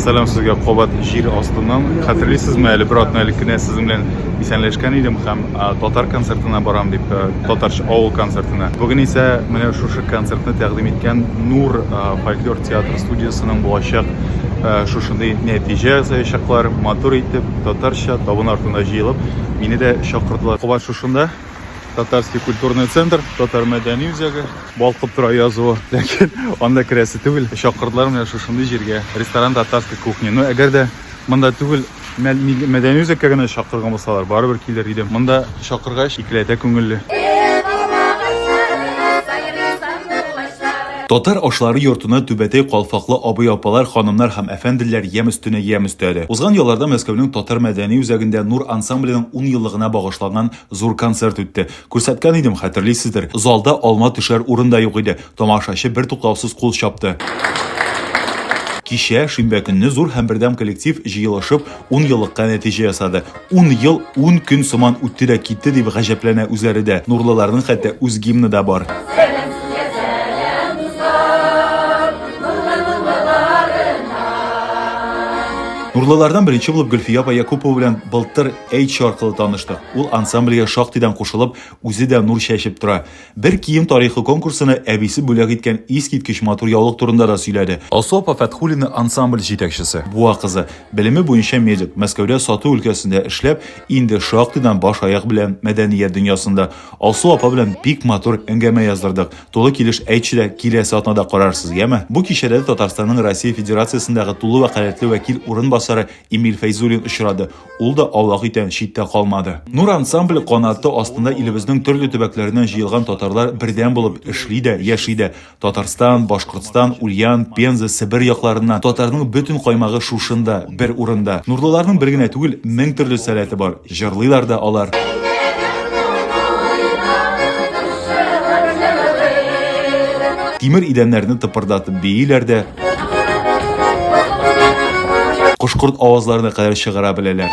Assalom sizga Qobat jir ostidan. Xatirlaysizmi, hali bir otnalikgina siz bilan esanlashgan edim ham Totar konsertiga boram deb, Totar Owl konsertiga. Bugun esa mana shu konsertni taqdim etgan Nur folklor teatr studiyasining boshliq shunday natija yasaqlar motor etib Totarsha tabun ortida jiyilib, meni de chaqirdilar. Qobat shunda Татарский культурный центр, Татар мәдәни үзәге, балкып тора язуы, ләкин анда керәсе түгел. Чакырдылар менә шушындый җиргә, ресторан татарская кухня. Ну, әгәр дә монда түгел, мәдәни үзәккә генә чакырган булсалар, барыбер килер идем. Монда чакыргач икеләтә күңелле. Татар ашлары йортына түбәтәй калфаклы абый-апалар, ханымнар һәм әфәнделәр ям үстенә ям өстәде. Узган елларда Мәскәүнең Татар мәдәни үзәгендә Нур ансамбленең 10 еллыгына багышланган зур концерт үтте. Күрсәткән идем, хәтерлисездер. Залда алма төшәр урын да юк иде. Тамашачы бер туктаусыз кул чапты. Кичә шимбә көнне зур һәм бердәм коллектив җыелышып 10 еллыкка нәтиҗә ясады. 10 ел 10 көн сыман үтте дә китте дип гаҗәпләнә үзләре дә. Нурлыларның хәтта үз гимны да бар. Нурлылардан беренче булып Гөлфия апа Якупова белән былтыр H аркылы таныштык. Ул ансамбльгә шактыйдан кушылып, үзе дә нур чәчеп тора. Бер кием тарихы конкурсына әбисе бүләк иткән искиткеч матур яулык турында да сөйләде. Алсу апа Фәтхуллина ансамбль җитәкчесе. Буа кызы, белеме буенча медик, Мәскәүдә сату өлкәсендә эшләп, инде шактыйдан баш аяк белән мәдәният дөньясында. Алсу апа белән бик матур әңгәмә яздырдык. Тулы килеш H-дә киләсе атнада карарсыз, яме? Бу кичәдә Татарстанның Россия Федерациясендәге тулы вәкаләтле вәкил урынбасары Эмиль Фәйзуллин очрады. Ул да Аллаһ итән читтә калмады. Нур ансамбле канаты астында илебезнең төрле төбәкләреннән җыелган татарлар бердәм булып эшли дә, яши дә. Татарстан, Башкортстан, Ульян, Пенза, Сибир якларыннан татарның бөтен каймагы шушында, бер урында. Нурлыларның бер генә түгел, 1000 төрле сәләте бар. Җырлыйлар да алар. Тимер идәннәрне тыпырдатып бийләр дә. Кушкырт авазларына кадәр чыгара беләләр.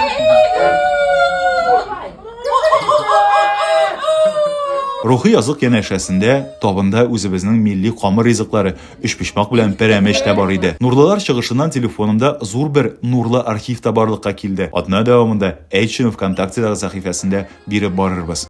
Рухи язык янәшәсендә табында үзебезнең милли камыр ризыклары өчпочмак белән пәрәмәч тә бар иде. Нурлылар чыгышыннан телефонымда зур бер нурлы архив табарлыкка килде. Атна дәвамында H-ның ВКонтактедагы сәхифәсендә биреп барырбыз.